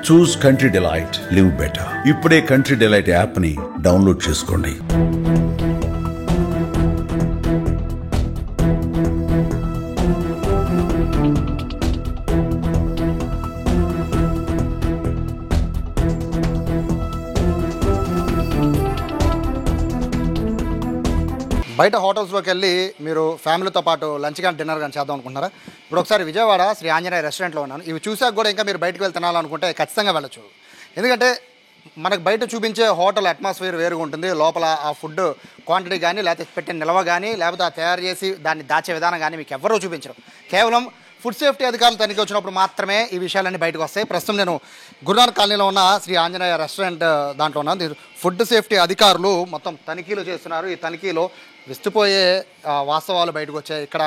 చూస్ country delight, live better. ఇప్పుడే country delight app ని download చేసుకోండి. బయట హోటల్స్లోకి వెళ్ళి మీరు ఫ్యామిలీతో పాటు లంచ్ కానీ డిన్నర్ కానీ చేద్దాం అనుకుంటున్నారా? ఇప్పుడు ఒకసారి విజయవాడ శ్రీ ఆంజనేయ రెస్టారెంట్లో ఉన్నాను. ఇవి చూసాక కూడా ఇంకా మీరు బయటకు వెళ్ళి తినాలనుకుంటే ఖచ్చితంగా వెళ్ళచ్చు. ఎందుకంటే మనకు బయట చూపించే హోటల్ అట్మాస్ఫియర్ వేరుగా ఉంటుంది. లోపల ఆ ఫుడ్ క్వాంటిటీ కానీ, లేకపోతే పెట్టిన నిల్వ కానీ, లేకపోతే ఆ తయారు చేసి దాన్ని దాచే విధానం కానీ మీకు ఎవరూ చూపించరు. కేవలం ఫుడ్ సేఫ్టీ అధికారులు తనిఖీ వచ్చినప్పుడు మాత్రమే ఈ విషయాలన్నీ బయటకు వస్తాయి. ప్రస్తుతం నేను గురునానక్ కాలనీలో ఉన్న శ్రీ ఆంజనేయ రెస్టారెంట్ దాంట్లో ఉన్నాను. ఫుడ్ సేఫ్టీ అధికారులు మొత్తం తనిఖీలు చేస్తున్నారు. ఈ తనిఖీలో విస్తుపోయే వాస్తవాలు బయటకు వచ్చాయి. ఇక్కడ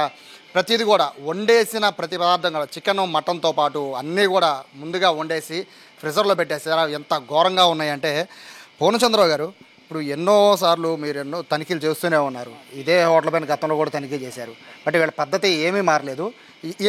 ప్రతిదీ కూడా వండేసిన ప్రతి పదార్థం కూడా చికెన్ మటన్తో పాటు అన్నీ కూడా ముందుగా వండేసి ఫ్రిజర్లో పెట్టేసారు. ఎంత ఘోరంగా ఉన్నాయంటే, పూర్ణచంద్రరావు గారు ఇప్పుడు ఎన్నోసార్లు మీరు ఎన్నో తనిఖీలు చేస్తూనే ఉన్నారు. ఇదే హోటల్ పైన గతంలో కూడా తనిఖీ చేశారు. బట్ వీళ్ళ పద్ధతి ఏమీ మారలేదు.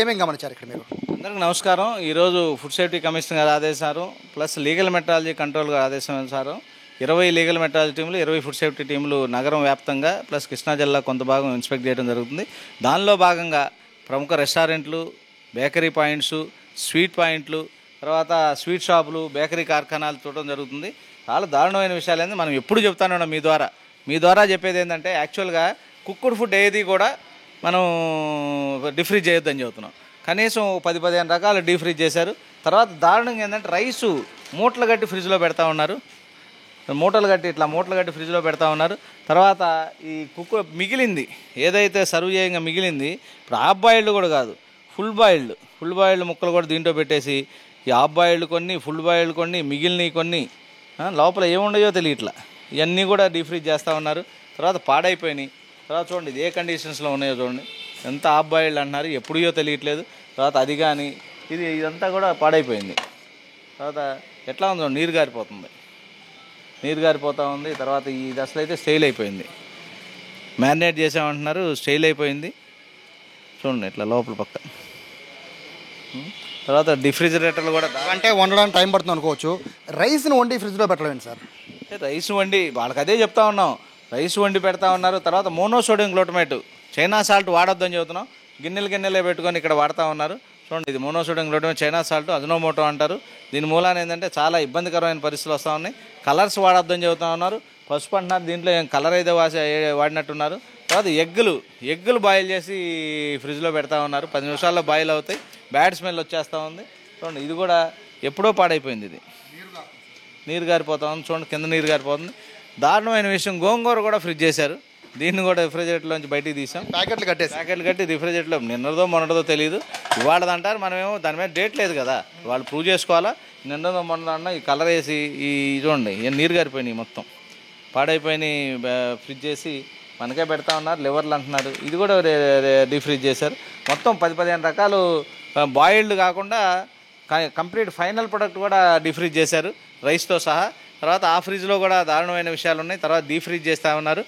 ఏమేమి గమనించారు ఇక్కడ మీరు? అందరికీ నమస్కారం. ఈరోజు ఫుడ్ సేఫ్టీ కమిషనర్ గారు ఆదేశారు, ప్లస్ లీగల్ మెట్రాలజీ కంట్రోల్ గారు ఆదేశించారు. 20 లీగల్ మెట్రాలజీ టీములు, 20 ఫుడ్ సేఫ్టీ టీములు నగరం వ్యాప్తంగా ప్లస్ కృష్ణా జిల్లా కొంత భాగం ఇన్స్పెక్ట్ చేయడం జరుగుతుంది. దానిలో భాగంగా ప్రముఖ రెస్టారెంట్లు, బేకరీ పాయింట్స్, స్వీట్ పాయింట్లు, తర్వాత స్వీట్ షాపులు, బేకరీ కార్ఖానాలు చూడడం జరుగుతుంది. చాలా దారుణమైన విషయాలు ఏంది మనం ఎప్పుడు చెప్తానే ఉన్నాం. మీ ద్వారా చెప్పేది ఏంటంటే, యాక్చువల్గా కుక్కుడ్ ఫుడ్ ఏది కూడా మనం డీఫ్రీజ్ చేయొద్దని చెబుతున్నాం. కనీసం 10-15 రకాలు డీఫ్రీజ్ చేశారు. తర్వాత దారుణంగా ఏంటంటే, రైసు మూటలు కట్టి ఫ్రిడ్జ్లో పెడతా ఉన్నారు. మూటలు కట్టి ఫ్రిడ్జ్లో పెడతా ఉన్నారు. తర్వాత ఈ మిగిలింది ఏదైతే సర్వ్ చేయంగా మిగిలింది, ఇప్పుడు హాఫ్ బాయిల్డ్ కూడా కాదు, ఫుల్ బాయిల్డ్ ముక్కలు కూడా దీంట్లో పెట్టేసి, ఈ హాఫ్ బాయిల్డ్ కొన్ని, ఫుల్ బాయిల్డ్ కొన్ని, మిగిలినవి కొన్ని, లోపల ఏముండయో తెలియట్లా, ఇవన్నీ కూడా డీఫ్రీజ్ చేస్తూ ఉన్నారు. తర్వాత పాడైపోయినాయి. తర్వాత చూడండి ఇది ఏ కండిషన్స్లో ఉన్నాయో చూడండి. ఎంత హాఫ్ బాయిల్డ్ అంటున్నారు, ఎప్పుడో తెలియట్లేదు. తర్వాత అది కానీ ఇదంతా కూడా పాడైపోయింది. తర్వాత ఎట్లా ఉందో నీరు గారిపోతూ ఉంది. తర్వాత ఇది అసలు అయితే స్టైల్ అయిపోయింది. మ్యారినేట్ చేసామంటున్నారు, స్టైల్ అయిపోయింది. చూడండి ఇట్లా లోపల పక్క. తర్వాత డిఫ్రిజిరేటర్లు కూడా అంటే వండడానికి టైం పడుతుంది అనుకోవచ్చు. రైస్ని వండి ఫ్రిడ్జ్లో పెట్టలేండి సార్? రైస్ వండి వాళ్ళకి అదే చెప్తా ఉన్నాం, రైస్ వండి పెడతా ఉన్నారు. తర్వాత మోనోసోడియం గ్లూటమేట్, చైనా సాల్ట్ వాడొద్దని చెబుతున్నాం. గిన్నెలే పెట్టుకొని ఇక్కడ వాడుతూ ఉన్నారు. చూడండి ఇది monosodium glutamate, China salt, Ajinomoto అంటారు. దీని మూలాన ఏంటంటే చాలా ఇబ్బందికరమైన పరిస్థితులు వస్తూ ఉన్నాయి. కలర్స్ వాడొద్దని చెబుతూ ఉన్నారు. పసుపు అంటున్నారు, దీంట్లో ఏం కలర్ అయితే వాడినట్టున్నారు. తర్వాత ఎగ్గులు బాయిల్ చేసి ఫ్రిడ్జ్లో పెడతా ఉన్నారు. 10 నిమిషాల్లో బాయిల్ అవుతాయి. బ్యాడ్ స్మెల్ వచ్చేస్తూ ఉంది. చూడండి ఇది కూడా ఎప్పుడో పాడైపోయింది. ఇది నీరు గారిపోతా ఉంది. చూడండి కింద నీరు గారిపోతుంది. దారుణమైన విషయం, గోంగూర కూడా ఫ్రిడ్జ్ చేశారు. దీన్ని కూడా రిఫ్రిజిరేటర్లోంచి బయటికి తీసాం. ప్యాకెట్లు కట్టి రిఫ్రిజిరేటర్లో నిన్నదో మొన్నదో తెలియదు. ఇవాళదంటారు, మనమేమో దాని మీద డేట్ లేదు కదా, వాళ్ళు ప్రూవ్ చేసుకోవాలా. నిన్నదో మొన్నదన్నా ఈ కలర్ వేసి ఈ చూడండి నీరు గారిపోయినాయి, మొత్తం పాడైపోయినాయి. ఫ్రిడ్జ్ చేసి మనకే పెడతా ఉన్నారు. లివర్లు అంటున్నారు, ఇది కూడా డీఫ్రిజ్ చేశారు. మొత్తం 10-15 రకాలు బాయిల్డ్ కాకుండా కంప్లీట్ ఫైనల్ ప్రొడక్ట్ కూడా డీఫ్రిజ్ చేశారు రైస్తో సహా. తర్వాత ఆ ఫ్రిడ్జ్లో కూడా దారుణమైన విషయాలు ఉన్నాయి. తర్వాత డీఫ్రిజ్ చేస్తూ ఉన్నారు.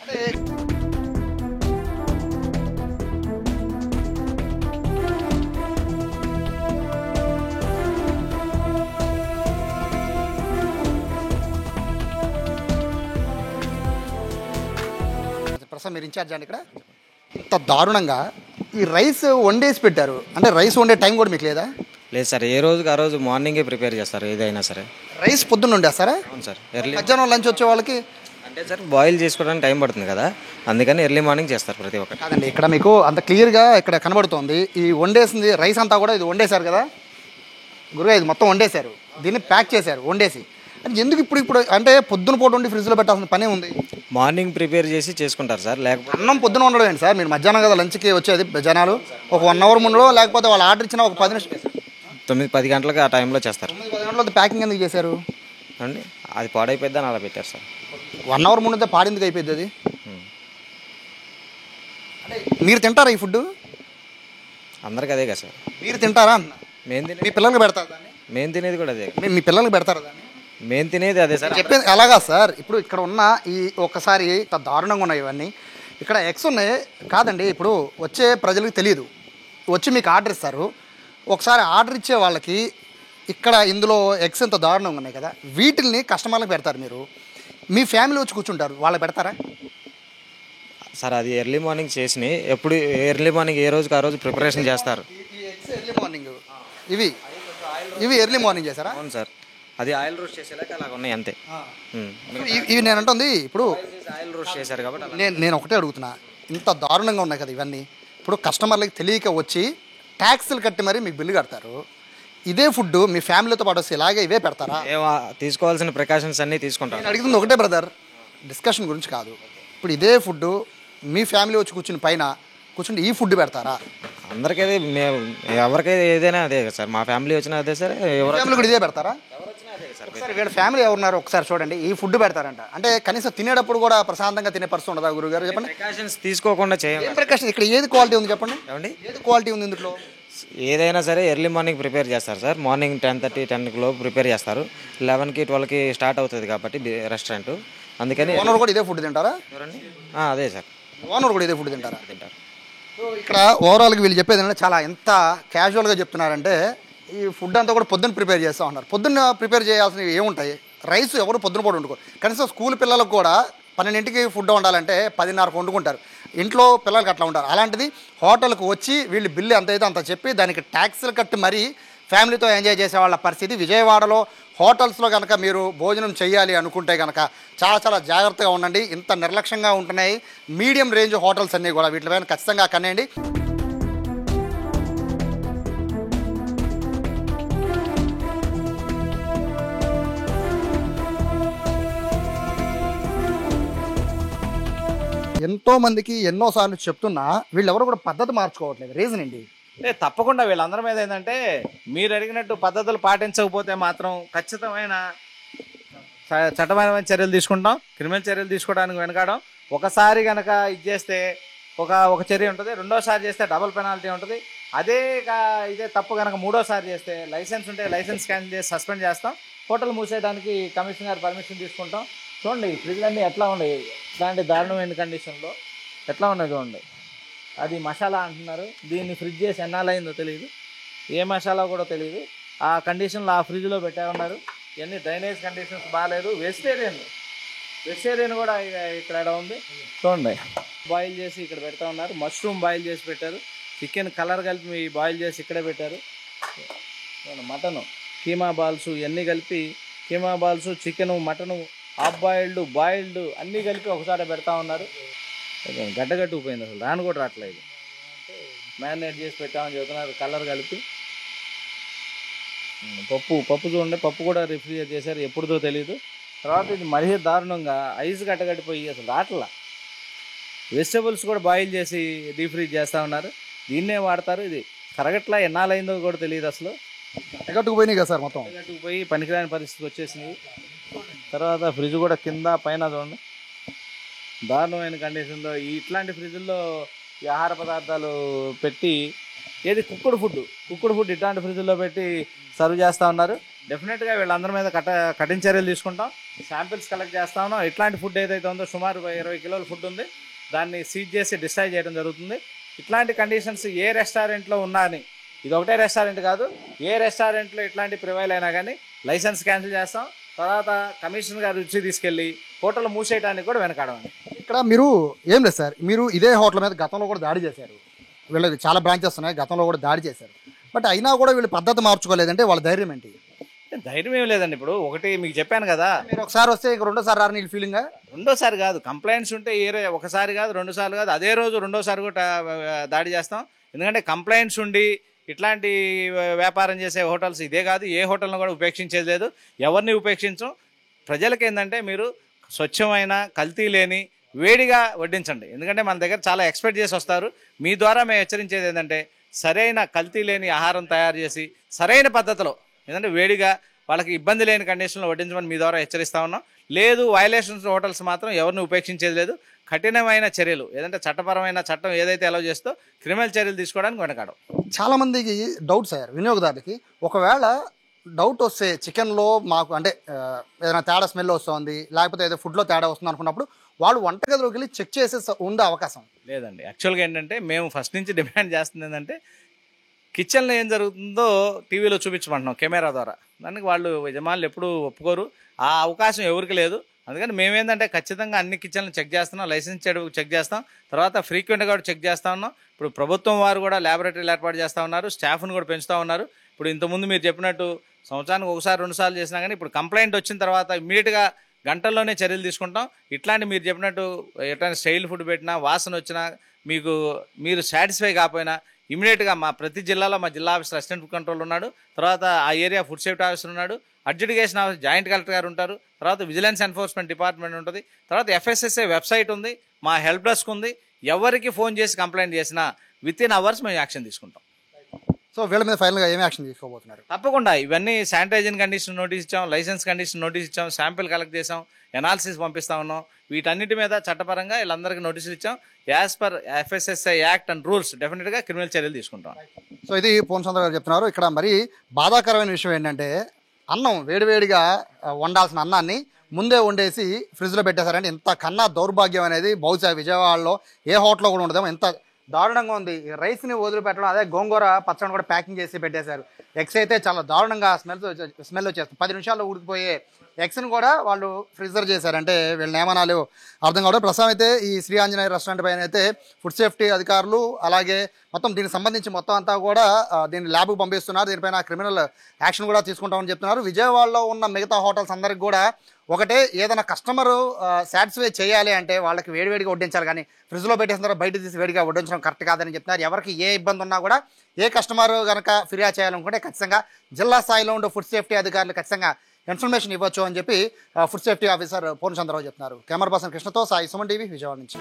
ప్రస్తుతం మీరు ఇన్ఛార్జ్ అండి ఇక్కడ. ఇంత దారుణంగా ఈ రైస్ వండేసి పెట్టారు అంటే, రైస్ వండే టైం కూడా మీకు లేదా? లేదు సార్, ఏ రోజుకి ఆ రోజు మార్నింగే ప్రిపేర్ చేస్తారు ఏదైనా సరే. రైస్ పొద్దున్న వండేస్తారా? అవును సార్. ఎర్లీ మధ్యాహ్నం లంచ్ వచ్చే వాళ్ళకి అంటే సార్ బాయిల్ చేసుకోవడానికి టైం పడుతుంది కదా, అందుకని ఎర్లీ మార్నింగ్ చేస్తారు ప్రతి ఒక్కటి. కాదండి, ఇక్కడ మీకు అంత క్లియర్గా ఇక్కడ కనబడుతుంది. ఈ వండేసింది రైస్ అంతా కూడా ఇది వండేశారు కదా గురుగా, ఇది మొత్తం వండేశారు. దీన్ని ప్యాక్ చేశారు వండేసి. అంటే ఎందుకు ఇప్పుడు అంటే పొద్దున పూట వండి ఫ్రిడ్జ్లో పెట్టాల్సిన పనే ఉంది? మార్నింగ్ ప్రిపేర్ చేసి చేసుకుంటారు సార్. లేకపోతే అన్నం పొద్దున వండడం ఏంటి సార్? మీరు మధ్యాహ్నం కదా లంచ్కి వచ్చేది జనాలు, ఒక 1 అవర్ ముందులో, లేకపోతే వాళ్ళు ఆర్డర్ ఇచ్చిన ఒక 10 నిమిషాలు 9-10 గంటలకు ఆ టైంలో చేస్తారు. 9-10 గంటల ప్యాకింగ్ ఎందుకు చేశారు అండి? అది పాడైపోద్దని అలా పెట్టారు సార్. 1 అవర్ ముందు పాడిందుకు అయిపోయింది అది. అంటే మీరు తింటారా ఈ ఫుడ్? అందరికి అదే కదా సార్. మీరు తింటారా? మీ పిల్లలకి పెడతారు దాన్ని? మేము తినేది కూడా అదే. మీ పిల్లలకి పెడతారు దాన్ని? మేము తినేది అదే సార్. చెప్పేది అలాగా సార్. ఇప్పుడు ఇక్కడ ఉన్న ఈ ఒక్కసారి దారుణంగా ఉన్నాయి ఇవన్నీ. ఇక్కడ ఎగ్స్ ఉన్నాయి కాదండి. ఇప్పుడు వచ్చే ప్రజలకు తెలియదు, వచ్చి మీకు ఆర్డర్ ఇస్తారు. ఒకసారి ఆర్డర్ ఇచ్చే వాళ్ళకి ఇక్కడ ఇందులో ఎగ్స్ ఎంత దారుణంగా ఉన్నాయి కదా, వీటిల్ని కస్టమర్లకు పెడతారు మీరు, మీ ఫ్యామిలీ వచ్చి కూర్చుంటారు, వాళ్ళకి పెడతారా? సార్ అది ఎర్లీ మార్నింగ్ చేసి ఎప్పుడు ఎర్లీ మార్నింగ్ ఏ రోజుకి ఆ రోజు ప్రిపరేషన్ చేస్తారు. ఈ ఎగ్స్ ఎర్లీ మార్నింగ్ ఇవి ఇవి ఎర్లీ మార్నింగ్ చేశారా? అవును సార్, అది ఆయిల్ రోస్ట్ చేసేలాగా అలాగ ఉన్నాయి అంతే. ఇవి నేను అంటుంది ఇప్పుడు ఆయిల్ రోస్ట్ చేశారు కాబట్టి అలా. నేను ఒకటే అడుగుతున్నా, ఇంత దారుణంగా ఉన్నాయి కదా ఇవన్నీ, ఇప్పుడు కస్టమర్లకి తెలియక వచ్చి ట్యాక్స్లు కట్టి మరి మీకు బిల్లు కడతారు, ఇదే ఫుడ్ మీ ఫ్యామిలీతో పాటు వస్తే ఇలాగే ఇవే పెడతారా? తీసుకోవాల్సిన ప్రికాషన్స్ అన్నీ తీసుకుంటాం. నేను అడుగుతుంది ఒకటే బ్రదర్, డిస్కషన్ గురించి కాదు. ఇప్పుడు ఇదే ఫుడ్ మీ ఫ్యామిలీ వచ్చి కూర్చుని పైన కూర్చుంటే ఈ ఫుడ్ పెడతారా? అందరికీ మేము ఎవరికైతే ఏదైనా అదే కదా సార్, మా ఫ్యామిలీ వచ్చినా అదే సార్, ఎవరు ఫ్యామిలీ కూడా ఇదే పెడతారా? వచ్చినా అదే సార్. ఒకసారి వీళ్ళ ఫ్యామిలీ ఎవరున్నారు ఒకసారి చూడండి, ఈ ఫుడ్ పెడతారంట అంటే కనీసం తినేటప్పుడు కూడా ప్రశాంతంగా తినే పరిస్థితి ఉండదా గురుగారు? చెప్పండి. ప్రికాషన్స్ తీసుకోకుండా చేయండి. ఏం ప్రికాషన్ ఇక్కడ ఏది క్వాలిటీ ఉంది చెప్పండి, ఏమండి? ఏది క్వాలిటీ ఉంది ఇందులో? ఏదైనా సరే ఎర్లీ మార్నింగ్ ప్రిపేర్ చేస్తారు సార్. మార్నింగ్ 10:30, 10 లోపు ప్రిపేర్ చేస్తారు. 11కి 12కి స్టార్ట్ అవుతుంది కాబట్టి రెస్టారెంట్, అందుకని. ఓనర్ కూడా ఇదే ఫుడ్ తింటారా? ఎవరండి? అదే సార్, ఓనర్ కూడా ఇదే ఫుడ్ తింటారా? తింటారు. సో ఇక్కడ ఓవరాల్గా వీళ్ళు చెప్పేది ఏంటంటే చాలా ఎంత క్యాజువల్గా చెప్తున్నారంటే, ఈ ఫుడ్ అంతా కూడా పొద్దున్న ప్రిపేర్ చేస్తూ ఉన్నారు. పొద్దున్న ప్రిపేర్ చేయాల్సినవి ఏముంటాయి? రైస్ ఎవరు పొద్దున పూట వండుకోరు. కనీసం స్కూల్ పిల్లలకు కూడా 12ంటికి ఫుడ్ వండాలంటే 10:30కు వండుకుంటారు. ఇంట్లో పిల్లలకి అట్లా ఉంటారు. అలాంటిది హోటల్కి వచ్చి వీళ్ళు బిల్లు ఎంత అయితే అంత చెప్పి దానికి ట్యాక్స్లు కట్టి మరీ ఫ్యామిలీతో ఎంజాయ్ చేసే వాళ్ళ పరిస్థితి. విజయవాడలో హోటల్స్లో కనుక మీరు భోజనం చేయాలి అనుకుంటే కనుక చాలా చాలా జాగ్రత్తగా ఉండండి. ఇంత నిర్లక్ష్యంగా ఉంటున్నాయి మీడియం రేంజ్ హోటల్స్ అన్నీ కూడా, వీటిపైన ఖచ్చితంగా కనండి. ఎంతోమందికి ఎన్నోసార్లు చెప్తున్నా వీళ్ళెవరు కూడా పద్ధతి మార్చుకోవట్లేదు. రీజన్ ఏంటి? తప్పకుండా వీళ్ళందరి మీద ఏంటంటే, మీరు అడిగినట్టు పద్ధతులు పాటించకపోతే మాత్రం ఖచ్చితమైన చట్టపరమైన చర్యలు తీసుకుంటాం. క్రిమినల్ చర్యలు తీసుకోవడానికి వెనకాడం. ఒకసారి కనుక ఇది చేస్తే ఒక చర్య ఉంటుంది, రెండోసారి చేస్తే డబుల్ పెనాల్టీ ఉంటుంది. ఇదే తప్పు కనుక మూడోసారి చేస్తే లైసెన్స్ ఉంటే లైసెన్స్ క్యాన్సిల్ చేసి సస్పెండ్ చేస్తాం. హోటల్ మూసేయడానికి కమిషనర్ గారు పర్మిషన్ తీసుకుంటాం. చూడండి ఫ్రిడ్జ్లన్నీ ఎట్లా ఉన్నాయి, ఇట్లాంటి దారుణమైన కండిషన్లో ఎట్లా ఉన్నాయి చూడండి. అది మసాలా అంటున్నారు, దీన్ని ఫ్రిడ్జ్ చేసి ఎన్నాళ్ళైందో తెలియదు, ఏ మసాలా కూడా తెలియదు. ఆ కండిషన్లో ఆ ఫ్రిడ్జ్లో పెట్టా ఉన్నారు. ఇవన్నీ డ్రైనేజ్ కండిషన్స్ బాగాలేదు. వెజిటేరియన్ కూడా ఇక్కడ ఉంది చూడండి. బాయిల్ చేసి ఇక్కడ పెడతా ఉన్నారు. మష్రూమ్ బాయిల్ చేసి పెట్టారు. చికెన్ కలర్ కలిపి బాయిల్ చేసి ఇక్కడే పెట్టారు. మటను కీమా బాల్స్ ఇవన్నీ కలిపి, keema balls, chicken, mutton, half boiled అన్నీ కలిపి ఒకసారి పెడతా ఉన్నారు. గడ్డగట్టుకుపోయింది, అసలు దాన్ని కూడా రావట్లేదు. మ్యారినేట్ చేసి పెట్టామని చెబుతున్నారు కలర్ కలిపి. పప్పు చూడండి, పప్పు కూడా రిఫ్రిజిరేట్ చేశారు, ఎప్పుడుదో తెలియదు. తర్వాత ఇది మరీ దారుణంగా ఐస్ గడ్డగట్టిపోయి అసలు రాట్లా. వెజిటబుల్స్ కూడా బాయిల్ చేసి డీప్ ఫ్రీజ్ చేస్తూ ఉన్నారు, దీన్నే వాడతారు. ఇది కరగట్లా, ఎన్నాళ్ళైందో కూడా తెలియదు అసలు. గట్టుకుపోయినాయి కదా సార్, మొత్తం గట్టుకుపోయి పనికిరాని పరిస్థితికి వచ్చేసినాయి. తర్వాత ఫ్రిడ్జ్ కూడా కింద పైన చూడండి దారుణమైన కండిషన్లో. ఇట్లాంటి ఫ్రిడ్జ్ల్లో ఈ ఆహార పదార్థాలు పెట్టి, ఏది కుక్కుడు ఫుడ్ ఇట్లాంటి ఫ్రిడ్జ్లో పెట్టి సర్వ్ చేస్తూ ఉన్నారు. డెఫినెట్గా వీళ్ళందరి మీద కఠిన చర్యలు తీసుకుంటాం. శాంపిల్స్ కలెక్ట్ చేస్తా ఉన్నాం. ఇట్లాంటి ఫుడ్ ఏదైతే ఉందో సుమారు 20 కిలోల ఫుడ్ ఉంది, దాన్ని సీజ్ చేసి డిస్ట్రాయ్ చేయడం జరుగుతుంది. ఇట్లాంటి కండిషన్స్ ఏ రెస్టారెంట్లో ఉన్నా అని, ఇది ఒకటే రెస్టారెంట్ కాదు, ఏ రెస్టారెంట్లో ఇట్లాంటి ప్రివైల్ అయినా కానీ లైసెన్స్ క్యాన్సిల్ చేస్తాం. తర్వాత కమిషనర్ గారు రుచి తీసుకెళ్ళి హోటల్ మూసేయడానికి కూడా వెనకాడమని. ఇక్కడ మీరు ఏం లేదు సార్, మీరు ఇదే హోటల్ మీద గతంలో కూడా దాడి చేశారు. వీళ్ళకి చాలా బ్రాంచెస్ ఉన్నాయి, గతంలో కూడా దాడి చేశారు. బట్ అయినా కూడా వీళ్ళు పద్ధతి మార్చుకోలేదంటే వాళ్ళ ధైర్యం ఏంటి? ధైర్యం ఏం లేదండి. ఇప్పుడు ఒకటి మీకు చెప్పాను కదా, మీరు ఒకసారి వస్తే ఇంక రెండోసారి రాని ఫీలింగ్. రెండోసారి కాదు, కంప్లైంట్స్ ఉంటే ఒకసారి కాదు 2 సార్లు కాదు, అదే రోజు రెండోసారి కూడా దాడి చేస్తాం. ఎందుకంటే కంప్లైంట్స్ ఉండి ఇట్లాంటి వ్యాపారం చేసే హోటల్స్ ఇదే కాదు, ఏ హోటల్ను కూడా ఉపేక్షించేది లేదు, ఎవరిని ఉపేక్షించం. ప్రజలకు ఏంటంటే మీరు స్వచ్ఛమైన కల్తీ లేని వేడిగా వడ్డించండి. ఎందుకంటే మన దగ్గర చాలా ఎక్స్పెక్ట్ చేసి వస్తారు. మీ ద్వారా మేము హెచ్చరించేది ఏంటంటే సరైన కల్తీ లేని ఆహారం తయారు చేసి సరైన పద్ధతిలో, ఎందుకంటే వేడిగా వాళ్ళకి ఇబ్బంది లేని కండిషన్లో వడ్డించమని మీ ద్వారా హెచ్చరిస్తా ఉన్నాం. లేదు వయలేషన్స్ హోటల్స్ మాత్రం ఎవరిని ఉపేక్షించేది లేదు. కఠినమైన చర్యలు, ఏదంటే చట్టపరమైన చట్టం ఏదైతే అలౌ చేస్తో క్రిమినల్ చర్యలు తీసుకోవడానికి వెనకాడం. చాలామందికి డౌట్స్ అయ్యారు వినియోగదారులకి. ఒకవేళ డౌట్ వస్తే చికెన్లో మాకు అంటే ఏదైనా తేడా స్మెల్ వస్తుంది, లేకపోతే ఏదో ఫుడ్లో తేడా వస్తుంది అనుకున్నప్పుడు వాళ్ళు వంటగదిలోకి వెళ్ళి చెక్ చేసే ఉండే అవకాశం లేదండి. యాక్చువల్గా ఏంటంటే మేము ఫస్ట్ నుంచి డిమాండ్ చేస్తుంది ఏంటంటే కిచెన్లో ఏం జరుగుతుందో టీవీలో చూపించమంటున్నాం కెమెరా ద్వారా. దానికి వాళ్ళు యజమానులు ఎప్పుడూ ఒప్పుకోరు, ఆ అవకాశం ఎవరికి లేదు. అందుకని మేమేంటంటే ఖచ్చితంగా అన్ని కిచెన్లు చెక్ చేస్తున్నాం, లైసెన్స్ చెక్ చేస్తాం, తర్వాత ఫ్రీక్వెంట్గా కూడా చెక్ చేస్తూ ఉన్నాం. ఇప్పుడు ప్రభుత్వం వారు కూడా ల్యాబొరేటరీలు ఏర్పాటు చేస్తూ ఉన్నారు, స్టాఫ్ను కూడా పెంచుతూ ఉన్నారు. ఇప్పుడు ఇంతకుముందు మీరు చెప్పినట్టు సంవత్సరానికి ఒకసారి 2 సార్లు చేసినా కానీ ఇప్పుడు కంప్లైంట్ వచ్చిన తర్వాత ఇమ్మీడియట్గా గంటల్లోనే చర్యలు తీసుకుంటాం. ఇట్లాంటి మీరు చెప్పినట్టు ఎట్లాంటి స్టైల్ ఫుడ్ పెట్టినా, వాసన వచ్చినా, మీరు సాటిస్ఫై కాకపోయినా ఇమీడియట్గా మా ప్రతి జిల్లాలో మా జిల్లా ఆఫీసర్ అసిస్టెంట్ ఫుడ్ కంట్రోల్ ఉన్నాడు, తర్వాత ఆ ఏరియా ఫుడ్ సేఫ్టీ ఆఫీసర్ ఉన్నాడు, అడ్జుడికేషన్ ఆఫీసర్ జాయింట్ కలెక్టర్ గారు ఉంటారు, తర్వాత విజిలెన్స్ ఎన్ఫోర్స్మెంట్ డిపార్ట్మెంట్ ఉంటుంది, తర్వాత FSSA వెబ్సైట్ ఉంది, మా హెల్ప్ డెస్క్ ఉంది. ఎవరికి ఫోన్ చేసి కంప్లైంట్ చేసినా వితిన్ అవర్స్ మేము యాక్షన్ తీసుకుంటాం. సో వీళ్ళ మీద ఫైనల్గా ఏమి యాక్షన్ తీసుకోబోతున్నారు? తప్పకుండా ఇవన్నీ శానిటైజేషన్ కండిషన్ నోటీస్ ఇచ్చాం, లైసెన్స్ కండిషన్ నోటీస్ ఇచ్చాం, శాంపిల్ కలెక్ట్ చేసాం, ఎనాలిసిస్ పంపిస్తా ఉన్నాం. వీటన్నిటి మీద చట్టపరంగా వీళ్ళందరికీ నోటీసులు ఇచ్చాం. As per FSSA act and rules డెఫినెట్గా క్రిమినల్ చర్యలు తీసుకుంటాం. సో ఇది పూర్ణచంద్ర గారు చెప్తున్నారు. ఇక్కడ మరి బాధాకరమైన విషయం ఏంటంటే అన్నం వేడివేడిగా వండాల్సిన అన్నాన్ని ముందే వండేసి ఫ్రిడ్జ్లో పెట్టేశారంటే ఇంత కన్నా దౌర్భాగ్యం అనేది బహుశా విజయవాడలో ఏ హోటల్లో కూడా ఉండదేమో. ఎంత దారుణంగా ఉంది. రైస్ని వదిలిపెట్టడం, అదే గోంగూర పచ్చడి కూడా ప్యాకింగ్ చేసి పెట్టేశారు. ఎగ్స్ అయితే చాలా దారుణంగా స్మెల్ వచ్చేస్తుంది. 10 నిమిషాల్లో ఉడికిపోయే ఎగ్స్ని కూడా వాళ్ళు ఫ్రిజర్ చేశారంటే వీళ్ళ నియమనాలు అర్థం కావడం. ప్రస్తుతం అయితే ఈ శ్రీ ఆంజనేయ రెస్టారెంట్ పైన అయితే ఫుడ్ సేఫ్టీ అధికారులు అలాగే మొత్తం దీనికి సంబంధించి మొత్తం అంతా కూడా దీన్ని ల్యాబ్కి పంపిస్తున్నారు. దీనిపైన క్రిమినల్ యాక్షన్ కూడా తీసుకుంటామని చెప్తున్నారు. విజయవాడలో ఉన్న మిగతా హోటల్స్ అందరికి కూడా ఒకటే, ఏదైనా కస్టమరు సాటిస్ఫై చేయాలి అంటే వాళ్ళకి వేడివేడిగా వడ్డించాలి, కానీ ఫ్రిడ్జ్లో పెట్టేసిన తర్వాత బయట తీసి వేడిగా వడ్డించడం కరెక్ట్ కాదని చెప్తున్నారు. ఎవరికి ఏ ఇబ్బంది ఉన్నా కూడా ఏ కస్టమర్ కనుక ఫిర్యాదు చేయాలనుకుంటే ఖచ్చితంగా జిల్లా స్థాయిలో ఉండే ఫుడ్ సేఫ్టీ అధికారులు ఖచ్చితంగా ఇన్ఫర్మేషన్ ఇవ్వచ్చు అని చెప్పి ఫుడ్ సేఫ్టీ ఆఫీసర్ పూర్ణచంద్రరావు చెప్తున్నారు. కెమెరా పర్సన్ కృష్ణతో సాయి, సుమన్ టీవీ, విజయవాడ నుంచి.